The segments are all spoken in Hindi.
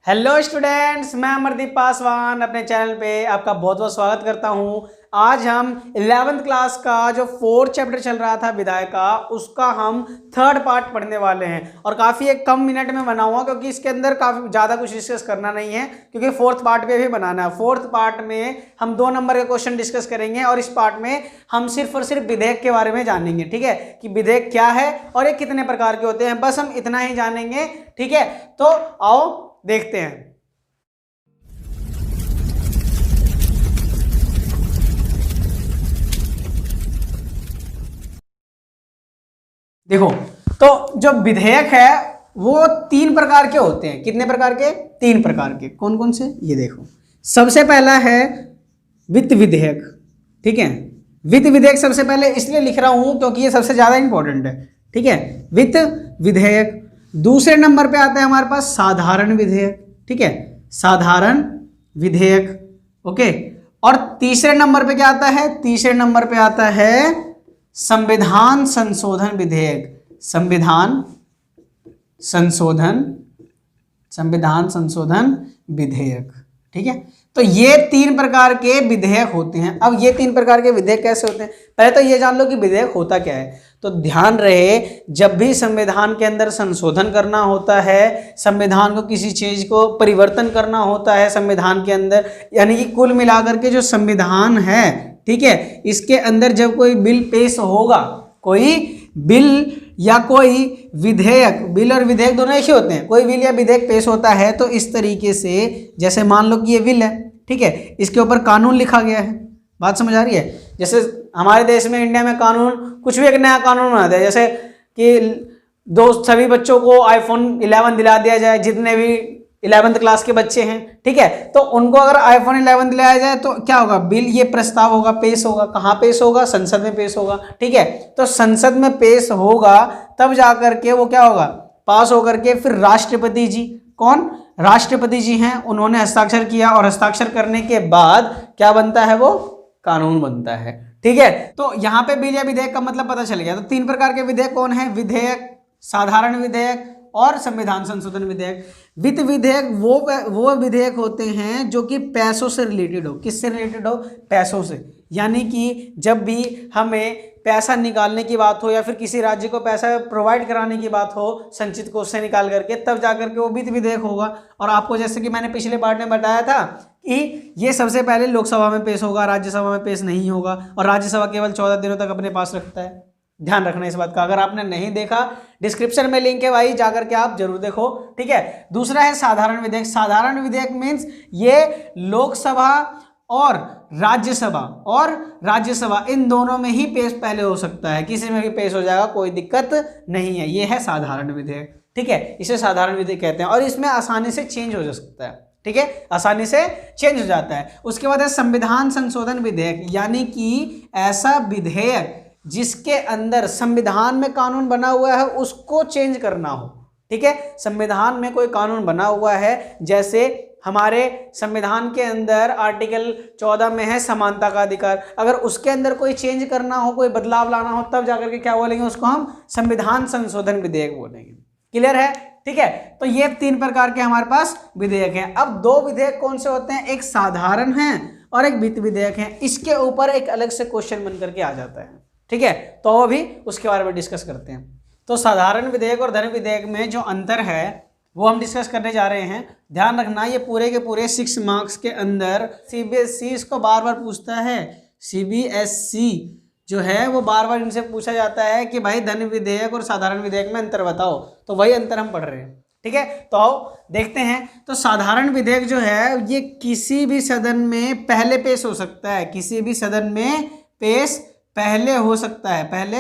हेलो स्टूडेंट्स, मैं अमरदीप पासवान अपने चैनल पे आपका बहुत बहुत स्वागत करता हूं। आज हम 11th क्लास का जो 4th चैप्टर चल रहा था विधायक का, उसका हम 3rd पार्ट पढ़ने वाले हैं और काफ़ी एक कम मिनट में बनाऊंगा क्योंकि इसके अंदर काफ़ी ज़्यादा कुछ डिस्कस करना नहीं है, क्योंकि 4th पार्ट पे भी बनाना है। 4th पार्ट में हम 2 नंबर के क्वेश्चन डिस्कस करेंगे और इस पार्ट में हम सिर्फ और सिर्फ विधेयक के बारे में जानेंगे। ठीक है, कि विधेयक क्या है और ये कितने प्रकार के होते हैं, बस हम इतना ही जानेंगे। ठीक है, तो आओ देखते हैं। देखो, तो जो विधेयक है वो 3 प्रकार के होते हैं। कितने प्रकार के? 3 प्रकार के। कौन कौन से? ये देखो, सबसे पहला है वित्त विधेयक। ठीक है, वित्त विधेयक सबसे पहले इसलिए लिख रहा हूं क्योंकि ये सबसे ज्यादा इंपॉर्टेंट है। ठीक है, वित्त विधेयक। दूसरे नंबर पे आता है हमारे पास साधारण विधेयक। ठीक है, साधारण विधेयक। ओके, और तीसरे नंबर पे क्या आता है? तीसरे नंबर पे आता है संविधान संशोधन विधेयक। संविधान संशोधन विधेयक। ठीक है, तो ये 3 प्रकार के विधेयक होते हैं। अब ये 3 प्रकार के विधेयक कैसे होते हैं, पहले तो ये जान लो कि विधेयक होता क्या है। तो ध्यान रहे, जब भी संविधान के अंदर संशोधन करना होता है, संविधान को किसी चीज को परिवर्तन करना होता है संविधान के अंदर, यानी कि कुल मिलाकर के जो संविधान है, ठीक है, इसके अंदर जब कोई बिल पेश होगा, कोई बिल या कोई विधेयक, बिल और विधेयक दोनों एक ही होते हैं, कोई बिल या विधेयक पेश होता है तो इस तरीके से, जैसे मान लो कि ये बिल है, ठीक है, इसके ऊपर कानून लिखा गया है। बात समझ आ रही है? जैसे हमारे देश में, इंडिया में कानून, कुछ भी एक नया कानून बना दिया, जैसे कि सभी बच्चों को iPhone 11 दिला दिया जाए, जितने भी 11th क्लास के बच्चे हैं। ठीक है, तो उनको अगर iPhone 11 दिलाया जाए तो क्या होगा? बिल, ये प्रस्ताव होगा, पेश होगा। कहाँ पेश होगा? संसद में पेश होगा। ठीक है, तो संसद में पेश होगा, तब जाकर के वो क्या होगा? पास होकर के फिर राष्ट्रपति जी, कौन? राष्ट्रपति जी हैं, उन्होंने हस्ताक्षर किया और हस्ताक्षर करने के बाद क्या बनता है? वो कानून बनता है। ठीक है, तो यहाँ पे बिल या विधेयक का मतलब पता चल गया। तो 3 प्रकार के विधेयक कौन है? विधेयक, साधारण विधेयक और संविधान संशोधन विधेयक। वित्त विधेयक वो विधेयक होते हैं जो कि पैसों से रिलेटेड हो। किससे रिलेटेड हो? पैसों से। यानी कि जब भी हमें पैसा निकालने की बात हो या फिर किसी राज्य को पैसा प्रोवाइड कराने की बात हो संचित कोष से निकाल करके, तब जाकर के वो वित्त विधेयक होगा। और आपको जैसे कि मैंने पिछले पार्ट में बताया था कि ये सबसे पहले लोकसभा में पेश होगा, राज्यसभा में पेश नहीं होगा, और राज्यसभा केवल 14 दिनों तक अपने पास रखता है। ध्यान रखना इस बात का। अगर आपने नहीं देखा, डिस्क्रिप्शन में लिंक है भाई, जाकर के आप जरूर देखो। ठीक है, दूसरा है साधारण विधेयक। साधारण विधेयक मीन्स ये लोकसभा और राज्यसभा इन दोनों में ही पेश पहले हो सकता है, किसी में भी पेश हो जाएगा, कोई दिक्कत नहीं है। ये है साधारण विधेयक। ठीक है, इसे साधारण विधेयक कहते हैं और इसमें आसानी से चेंज हो जा सकता है। ठीक है, आसानी से चेंज हो जाता है। उसके बाद है संविधान संशोधन विधेयक, यानी कि ऐसा विधेयक जिसके अंदर संविधान में कानून बना हुआ है उसको चेंज करना हो। ठीक है, संविधान में कोई कानून बना हुआ है, जैसे हमारे संविधान के अंदर आर्टिकल 14 में है समानता का अधिकार, अगर उसके अंदर कोई चेंज करना हो, कोई बदलाव लाना हो, तब जाकर के क्या बोलेंगे? उसको हम संविधान संशोधन विधेयक बोलेंगे। क्लियर है? ठीक है, तो ये 3 प्रकार के हमारे पास विधेयक हैं। अब 2 विधेयक कौन से होते हैं? एक साधारण है और एक वित्त विधेयक है। इसके ऊपर एक अलग से क्वेश्चन बन करके आ जाता है। ठीक है, तो अभी उसके बारे में डिस्कस करते हैं। तो साधारण विधेयक और धन विधेयक में जो अंतर है वो हम डिस्कस करने जा रहे हैं। ध्यान रखना, ये पूरे के पूरे 6 मार्क्स के अंदर CBSE इसको बार बार पूछता है। CBSE जो है वो बार बार इनसे पूछा जाता है कि भाई धन विधेयक और साधारण विधेयक में अंतर बताओ, तो वही अंतर हम पढ़ रहे हैं। ठीक है, तो आओ देखते हैं। तो साधारण विधेयक जो है ये किसी भी सदन में पहले पेश हो सकता है, किसी भी सदन में पेश पहले हो सकता है, पहले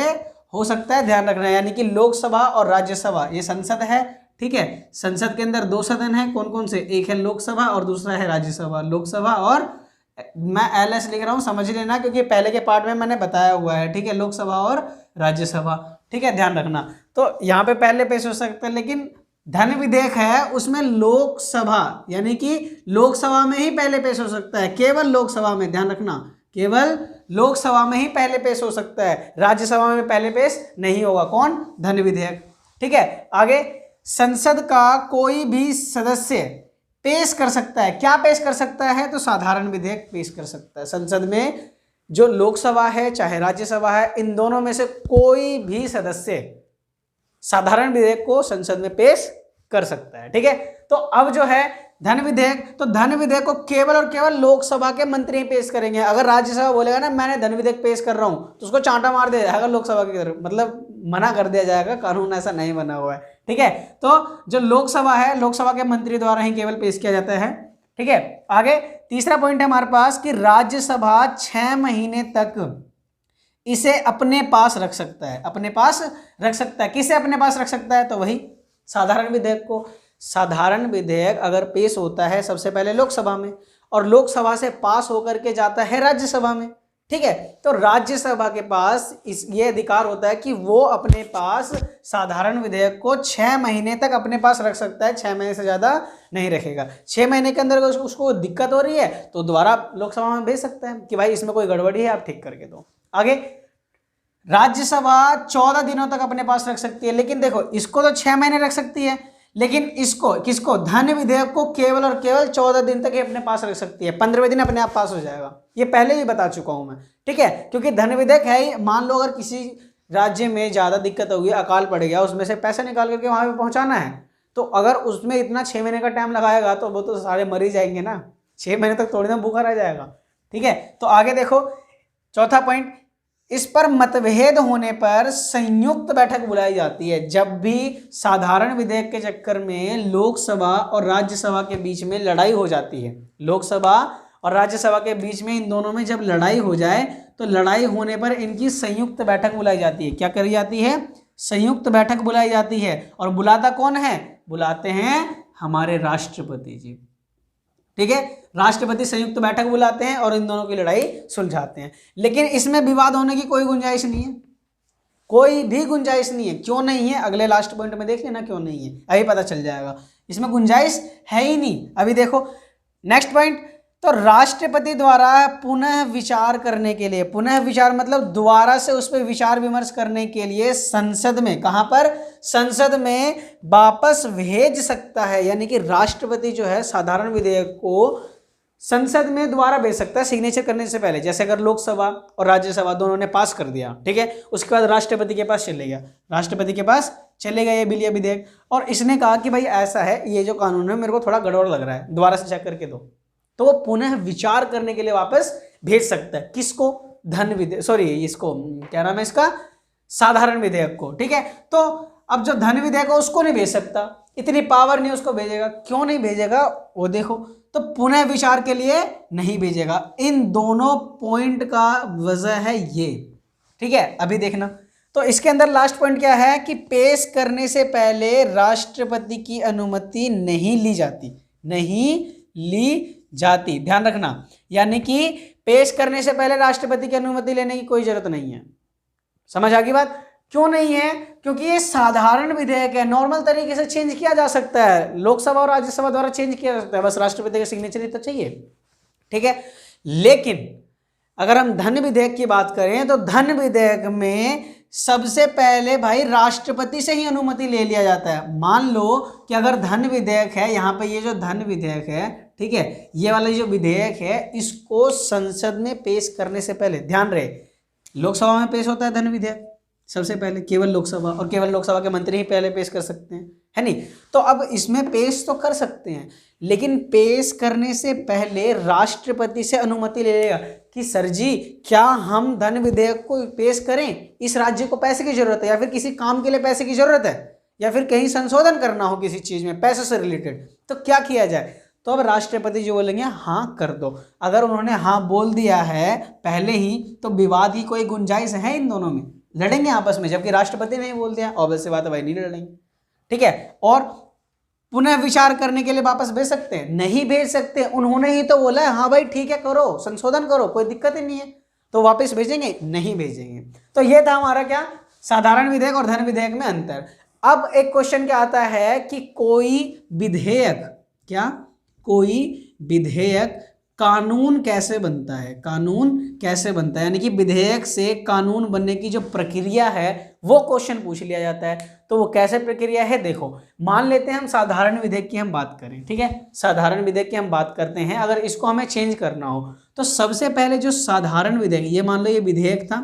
हो सकता है। ध्यान रखना, यानी कि लोकसभा और राज्यसभा, ये संसद है। ठीक है, संसद के अंदर 2 सदन है, कौन कौन से? एक है लोकसभा और दूसरा है राज्यसभा। लोकसभा, और मैं LS लिख रहा हूं, समझ लेना, क्योंकि पहले के पार्ट में मैंने बताया हुआ है। ठीक है, लोकसभा और राज्यसभा। ठीक है, ध्यान रखना। तो यहाँ पे पहले पेश हो सकता है, लेकिन धन विधेयक है उसमें लोकसभा, यानी कि लोकसभा में ही पहले पेश हो सकता है, केवल लोकसभा में। ध्यान रखना, केवल लोकसभा में ही पहले पेश हो सकता है, राज्यसभा में पहले पेश नहीं होगा। कौन? धन विधेयक। ठीक है, आगे, संसद का कोई भी सदस्य पेश कर सकता है। क्या पेश कर सकता है? तो साधारण विधेयक पेश कर सकता है। संसद में जो लोकसभा है चाहे राज्यसभा है, इन दोनों में से कोई भी सदस्य साधारण विधेयक को संसद में पेश कर सकता है। ठीक है, तो अब जो है धन विधेयक, तो धन विधेयक को केवल और केवल लोकसभा के मंत्री ही पेश करेंगे। अगर राज्यसभा बोलेगा ना मैंने धन विधेयक पेश कर रहा हूं, तो उसको चांटा मार दिया जाएगा लोकसभा की तरफ, मतलब मना कर दिया जाएगा, कानून ऐसा नहीं बना हुआ है। ठीक है, तो जो लोकसभा है, लोकसभा के मंत्री द्वारा ही केवल पेश किया जाता है। ठीक है, आगे तीसरा पॉइंट है हमारे पास कि राज्यसभा 6 महीने तक इसे अपने पास रख सकता है। अपने पास रख सकता है। किसे अपने पास रख सकता है? तो वही साधारण विधेयक को। साधारण विधेयक अगर पेश होता है सबसे पहले लोकसभा में, और लोकसभा से पास होकर के जाता है राज्यसभा में। ठीक है, तो राज्यसभा के पास ये अधिकार होता है कि वो अपने पास साधारण विधेयक को 6 महीने तक अपने पास रख सकता है। 6 महीने से ज्यादा नहीं रखेगा। 6 महीने के अंदर उसको दिक्कत हो रही है तो दोबारा लोकसभा में भेज सकता है कि भाई इसमें कोई गड़बड़ी है, आप ठीक करके दो। आगे राज्यसभा 14 दिनों तक अपने पास रख सकती है। लेकिन देखो, इसको तो 6 महीने रख सकती है, लेकिन इसको, किसको? धन विधेयक को केवल और केवल 14 दिन तक ही अपने पास रख सकती है। 15वें दिन अपने आप पास हो जाएगा। ये पहले ही बता चुका हूं मैं। ठीक है, क्योंकि धन विधेयक है ही, मान लो अगर किसी राज्य में ज्यादा दिक्कत होगी, अकाल पड़ गया, उसमें से पैसा निकाल करके वहां पे पहुंचाना है, तो अगर उसमें इतना 6 महीने का टाइम लगाएगा तो वो तो सारे मर ही जाएंगे ना। 6 महीने तक थोड़ी ना भूखा रह जाएगा। ठीक है, तो आगे देखो चौथा पॉइंट, इस पर मतभेद होने पर संयुक्त बैठक बुलाई जाती है। जब भी साधारण विधेयक के चक्कर में लोकसभा और राज्यसभा के बीच में लड़ाई हो जाती है, लोकसभा और राज्यसभा के बीच में इन दोनों में जब लड़ाई हो जाए तो लड़ाई होने पर इनकी संयुक्त बैठक बुलाई जाती है। क्या करी जाती है? संयुक्त बैठक बुलाई जाती है। और बुलाता कौन है? बुलाते हैं हमारे राष्ट्रपति जी। ठीक है, राष्ट्रपति संयुक्त बैठक बुलाते हैं और इन दोनों की लड़ाई सुलझाते हैं। लेकिन इसमें विवाद होने की कोई गुंजाइश नहीं है, कोई भी गुंजाइश नहीं है। क्यों नहीं है? अगले लास्ट पॉइंट में देख लेना क्यों नहीं है, अभी पता चल जाएगा। इसमें गुंजाइश है ही नहीं। अभी देखो नेक्स्ट पॉइंट, तो राष्ट्रपति द्वारा पुनः विचार करने के लिए, पुनः विचार मतलब दोबारा से उस पर विचार विमर्श करने के लिए संसद में, कहां पर? संसद में वापस भेज सकता है। यानी कि राष्ट्रपति जो है साधारण विधेयक को संसद में दोबारा भेज सकता है सिग्नेचर करने से पहले। जैसे अगर लोकसभा और राज्यसभा दोनों ने पास कर दिया, ठीक है, उसके बाद राष्ट्रपति के पास चले गया, राष्ट्रपति के पास चले गए ये बिल या विधेयक, और इसने कहा कि भाई ऐसा है, ये जो कानून है मेरे को थोड़ा गड़बड़ लग रहा है, दोबारा से चेक करके दो, तो वो पुनः विचार करने के लिए वापस भेज सकता है। किसको? धन विधेयक, सॉरी इसको क्या नाम है इसका, साधारण विधेयक को। ठीक है, तो अब जो धन विधेयक है उसको नहीं भेज सकता, इतनी पावर नहीं उसको भेजेगा। क्यों नहीं भेजेगा वो देखो, तो पुनः विचार के लिए नहीं भेजेगा। इन दोनों पॉइंट का वजह है ये। ठीक है, अभी देखना, तो इसके अंदर लास्ट पॉइंट क्या है कि पेश करने से पहले राष्ट्रपति की अनुमति नहीं ली जाती, नहीं ली जाती, ध्यान रखना। यानी कि पेश करने से पहले राष्ट्रपति की अनुमति लेने की कोई जरूरत नहीं है। समझ आ गई बात? क्यों नहीं है? क्योंकि ये साधारण विधेयक है, नॉर्मल तरीके से चेंज किया जा सकता है, लोकसभा और राज्यसभा द्वारा चेंज किया जा सकता है, बस राष्ट्रपति का सिग्नेचर ही तो चाहिए। ठीक है, लेकिन अगर हम धन विधेयक की बात करें तो धन विधेयक में सबसे पहले भाई राष्ट्रपति से ही अनुमति ले लिया जाता है। मान लो कि अगर धन विधेयक है, यहाँ पे ये जो धन विधेयक है, ठीक है, ये वाला जो विधेयक है, इसको संसद में पेश करने से पहले, ध्यान रहे, लोकसभा में पेश होता है धन विधेयक सबसे पहले, केवल लोकसभा, और केवल लोकसभा के मंत्री ही पहले पेश कर सकते हैं, है नहीं? तो अब इसमें पेश तो कर सकते हैं, लेकिन पेश करने से पहले राष्ट्रपति से अनुमति ले लेगा कि सर जी क्या हम धन विधेयक को पेश करें, इस राज्य को पैसे की जरूरत है, या फिर किसी काम के लिए पैसे की जरूरत है, या फिर कहीं संशोधन करना हो किसी चीज में पैसे से रिलेटेड, तो क्या किया जाए? तो अब राष्ट्रपति जो बोलेंगे हाँ कर दो। अगर उन्होंने हाँ बोल दिया है पहले ही तो विवाद की कोई गुंजाइश है इन दोनों में, लड़ेंगे आपस में, जबकि राष्ट्रपति नहीं बोल दिया, ऑब्वियस सी बात है भाई नहीं लड़ेंगे। ठीक है, और पुनः विचार करने के लिए वापस भेज सकते हैं? नहीं भेज सकते, उन्होंने ही तो बोला है हाँ भाई ठीक है करो, संशोधन करो, कोई दिक्कत ही नहीं है, तो वापस भेजेंगे? नहीं भेजेंगे। तो ये था हमारा क्या, साधारण विधेयक और धन विधेयक में अंतर। अब एक क्वेश्चन क्या आता है कि कोई विधेयक, क्या कोई विधेयक कानून कैसे बनता है, कानून कैसे बनता है, यानी कि विधेयक से कानून बनने की जो प्रक्रिया है वो क्वेश्चन पूछ लिया जाता है। तो वो कैसे प्रक्रिया है, देखो मान लेते हैं हम साधारण विधेयक की हम बात करें, ठीक है, साधारण विधेयक की हम बात करते हैं। अगर इसको हमें चेंज करना हो तो सबसे पहले जो साधारण विधेयक, ये मान लो ये विधेयक था,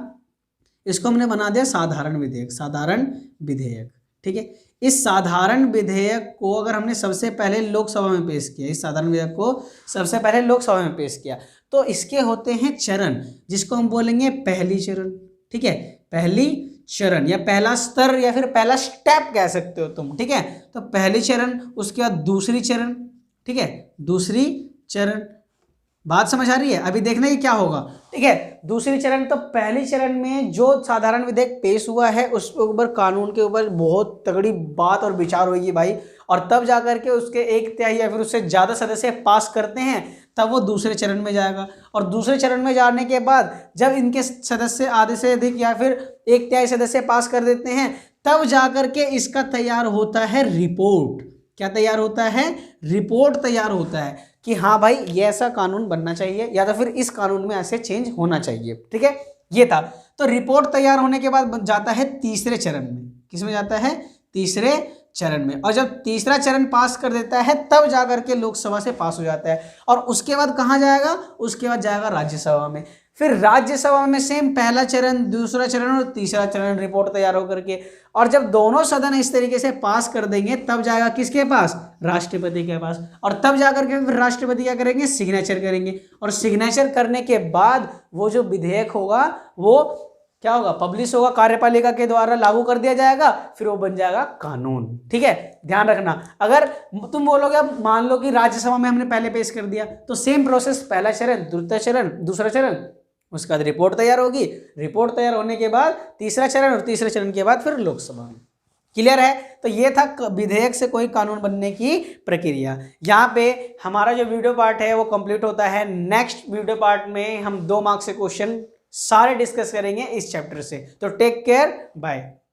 इसको हमने बना दिया साधारण विधेयक, साधारण विधेयक, ठीक है। इस साधारण विधेयक को अगर हमने सबसे पहले लोकसभा में पेश किया, इस साधारण विधेयक को सबसे पहले लोकसभा में पेश किया, तो इसके होते हैं चरण, जिसको हम बोलेंगे पहली चरण, ठीक है, पहली चरण या पहला स्तर या फिर पहला स्टेप कह सकते हो तुम, ठीक है। तो पहली चरण, उसके बाद दूसरी चरण, ठीक है, दूसरी चरण, बात समझ आ रही है। अभी देखना ये क्या होगा, ठीक है। दूसरी चरण, तो पहली चरण में जो साधारण विधेयक पेश हुआ है उस ऊपर कानून के ऊपर बहुत तगड़ी बात और विचार होगी भाई, और तब जाकर के उसके 1/3 या फिर उससे ज़्यादा सदस्य पास करते हैं, तब वो दूसरे चरण में जाएगा। और दूसरे चरण में जाने के बाद जब इनके सदस्य आधे से अधिक या फिर 1/3 सदस्य पास कर देते हैं, तब जाकर के इसका तैयार होता है रिपोर्ट। क्या तैयार होता है, रिपोर्ट तैयार होता है कि हाँ भाई ये ऐसा कानून बनना चाहिए या तो फिर इस कानून में ऐसे चेंज होना चाहिए, ठीक है, ये था। तो रिपोर्ट तैयार होने के बाद जाता है तीसरे चरण में, किसमें जाता है, तीसरे चरण में। और जब तीसरा चरण पास कर देता है तब जाकर के लोकसभा से पास हो जाता है, और उसके बाद कहाँ जाएगा, उसके बाद जाएगा राज्यसभा में। फिर राज्यसभा में सेम पहला चरण, दूसरा चरण और तीसरा चरण, रिपोर्ट तैयार होकर के, और जब दोनों सदन इस तरीके से पास कर देंगे तब जाएगा किसके पास, राष्ट्रपति के पास। और तब जाकर के फिर राष्ट्रपति क्या करेंगे, सिग्नेचर करेंगे, और सिग्नेचर करने के बाद वो जो विधेयक होगा वो क्या होगा, पब्लिश होगा, कार्यपालिका के द्वारा लागू कर दिया जाएगा, फिर वो बन जाएगा कानून, ठीक है। ध्यान रखना, अगर तुम बोलोगे मान लो कि राज्यसभा में हमने पहले पेश कर दिया, तो सेम प्रोसेस, पहला चरण, द्वितीय चरण, दूसरा चरण, उसके बाद रिपोर्ट तैयार होगी, रिपोर्ट तैयार होने के बाद तीसरा चरण, और तीसरे चरण के बाद फिर लोकसभा में। क्लियर है। तो ये था विधेयक से कोई कानून बनने की प्रक्रिया। यहाँ पे हमारा जो वीडियो पार्ट है वो कंप्लीट होता है। नेक्स्ट वीडियो पार्ट में हम 2 मार्क्स से क्वेश्चन सारे डिस्कस करेंगे इस चैप्टर से। तो टेक केयर, बाय।